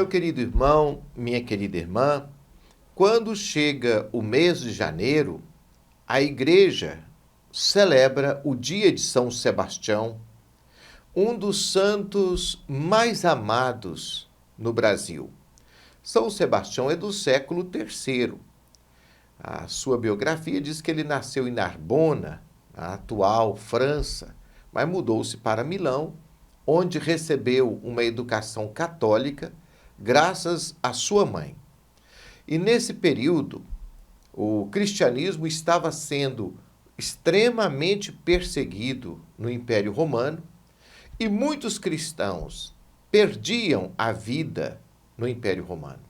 Meu querido irmão, minha querida irmã, quando chega o mês de janeiro, a igreja celebra o dia de São Sebastião, um dos santos mais amados no Brasil. São Sebastião é do século III. A sua biografia diz que ele nasceu em Narbona, a atual França, mas mudou-se para Milão, onde recebeu uma educação católica graças à sua mãe. E nesse período, o cristianismo estava sendo extremamente perseguido no Império Romano e muitos cristãos perdiam a vida no Império Romano.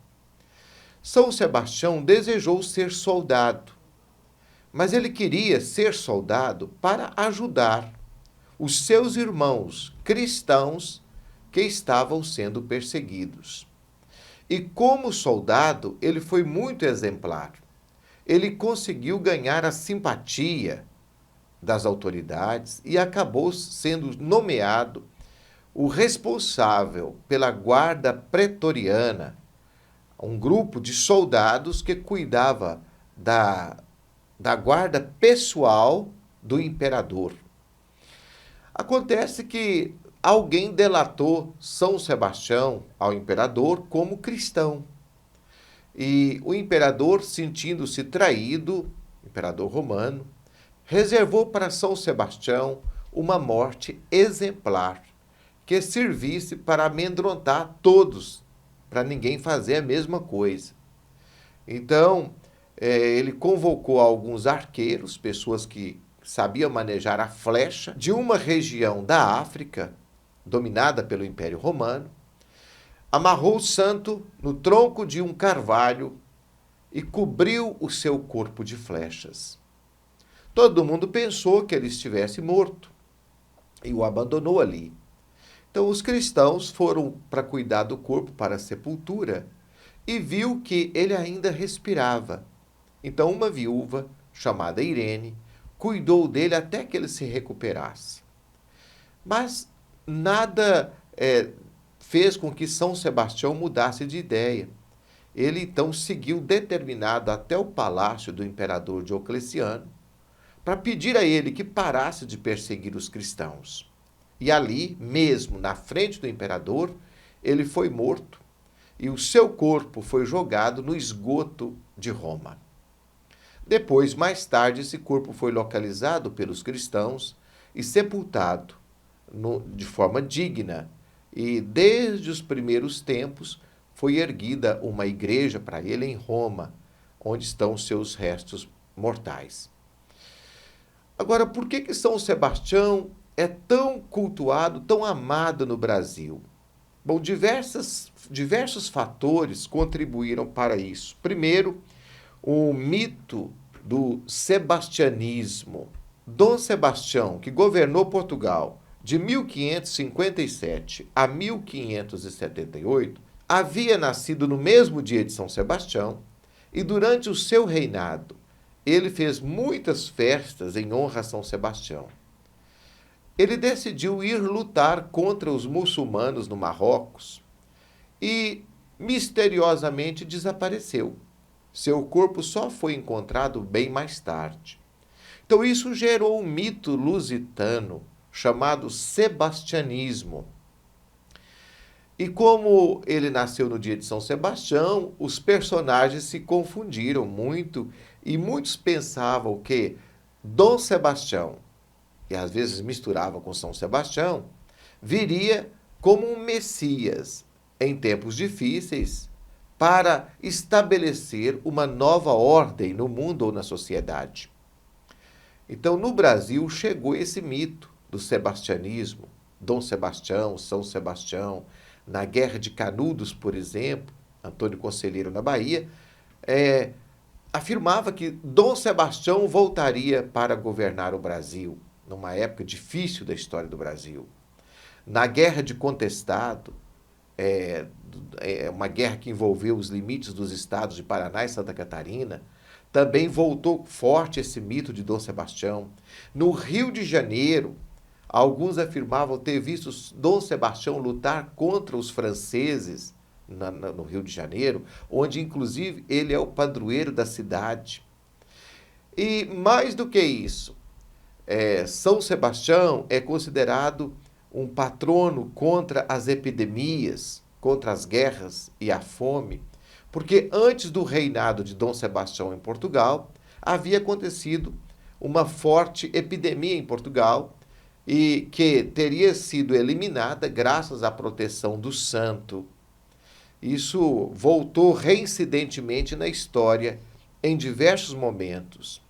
São Sebastião desejou ser soldado, mas ele queria ser soldado para ajudar os seus irmãos cristãos que estavam sendo perseguidos. E como soldado, ele foi muito exemplar. Ele conseguiu ganhar a simpatia das autoridades e acabou sendo nomeado o responsável pela guarda pretoriana, um grupo de soldados que cuidava da guarda pessoal do imperador. Acontece que alguém delatou São Sebastião ao imperador como cristão. E o imperador, sentindo-se traído, imperador romano, reservou para São Sebastião uma morte exemplar, que servisse para amedrontar todos, para ninguém fazer a mesma coisa. Então, ele convocou alguns arqueiros, pessoas que sabiam manejar a flecha, de uma região da África, dominada pelo Império Romano, amarrou o santo no tronco de um carvalho e cobriu o seu corpo de flechas. Todo mundo pensou que ele estivesse morto e o abandonou ali. Então os cristãos foram para cuidar do corpo para a sepultura e viu que ele ainda respirava. Então uma viúva, chamada Irene, cuidou dele até que ele se recuperasse. Mas nada fez com que São Sebastião mudasse de ideia. Ele então seguiu determinado até o palácio do imperador Diocleciano para pedir a ele que parasse de perseguir os cristãos. E ali, mesmo na frente do imperador, ele foi morto e o seu corpo foi jogado no esgoto de Roma. Depois, mais tarde, esse corpo foi localizado pelos cristãos e sepultado de forma digna. E desde os primeiros tempos foi erguida uma igreja para ele em Roma, onde estão os seus restos mortais. Agora, por que São Sebastião é tão cultuado, tão amado no Brasil? Bom, diversos fatores contribuíram para isso. Primeiro, o mito do sebastianismo. Dom Sebastião, que governou Portugal de 1557 a 1578, havia nascido no mesmo dia de São Sebastião e durante o seu reinado ele fez muitas festas em honra a São Sebastião. Ele decidiu ir lutar contra os muçulmanos no Marrocos e misteriosamente desapareceu. Seu corpo só foi encontrado bem mais tarde. Então isso gerou um mito lusitano chamado sebastianismo. E como ele nasceu no dia de São Sebastião, os personagens se confundiram muito e muitos pensavam que Dom Sebastião, e às vezes misturava com São Sebastião, viria como um Messias em tempos difíceis para estabelecer uma nova ordem no mundo ou na sociedade. Então, no Brasil, chegou esse mito do sebastianismo, Dom Sebastião, São Sebastião. Na Guerra de Canudos, por exemplo, Antônio Conselheiro, na Bahia, afirmava que Dom Sebastião voltaria para governar o Brasil, numa época difícil da história do Brasil. Na Guerra de Contestado, uma guerra que envolveu os limites dos estados de Paraná e Santa Catarina, também voltou forte esse mito de Dom Sebastião. No Rio de Janeiro, alguns afirmavam ter visto Dom Sebastião lutar contra os franceses no Rio de Janeiro, onde inclusive ele é o padroeiro da cidade. E mais do que isso, São Sebastião é considerado um patrono contra as epidemias, contra as guerras e a fome, porque antes do reinado de Dom Sebastião em Portugal, havia acontecido uma forte epidemia em Portugal e que teria sido eliminada graças à proteção do santo. Isso voltou reincidentemente na história em diversos momentos.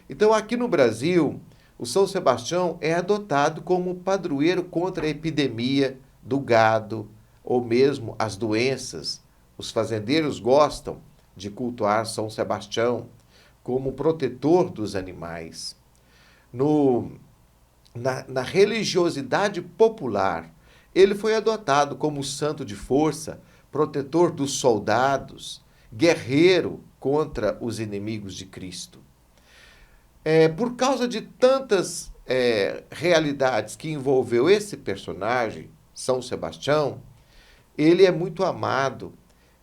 Então, aqui no Brasil, o São Sebastião é adotado como padroeiro contra a epidemia do gado ou mesmo as doenças. Os fazendeiros gostam de cultuar São Sebastião como protetor dos animais. Na religiosidade popular, ele foi adotado como santo de força, protetor dos soldados, guerreiro contra os inimigos de Cristo. Por causa de tantas realidades que envolveu esse personagem, São Sebastião, ele é muito amado.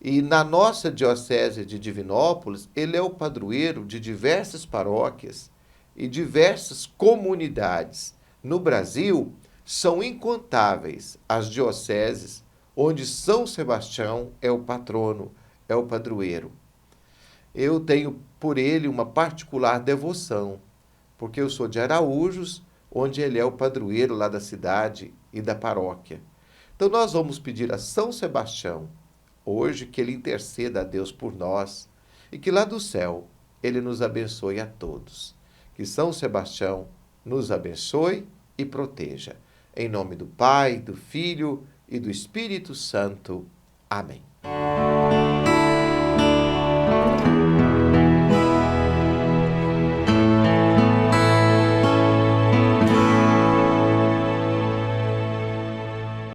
E na nossa diocese de Divinópolis, ele é o padroeiro de diversas paróquias e diversas comunidades. No Brasil, são incontáveis as dioceses onde São Sebastião é o patrono, é o padroeiro. Eu tenho por ele uma particular devoção, porque eu sou de Araújos, onde ele é o padroeiro lá da cidade e da paróquia. Então nós vamos pedir a São Sebastião, hoje, que ele interceda a Deus por nós e que lá do céu ele nos abençoe a todos. Que São Sebastião nos abençoe e proteja. Em nome do Pai, do Filho e do Espírito Santo. Amém.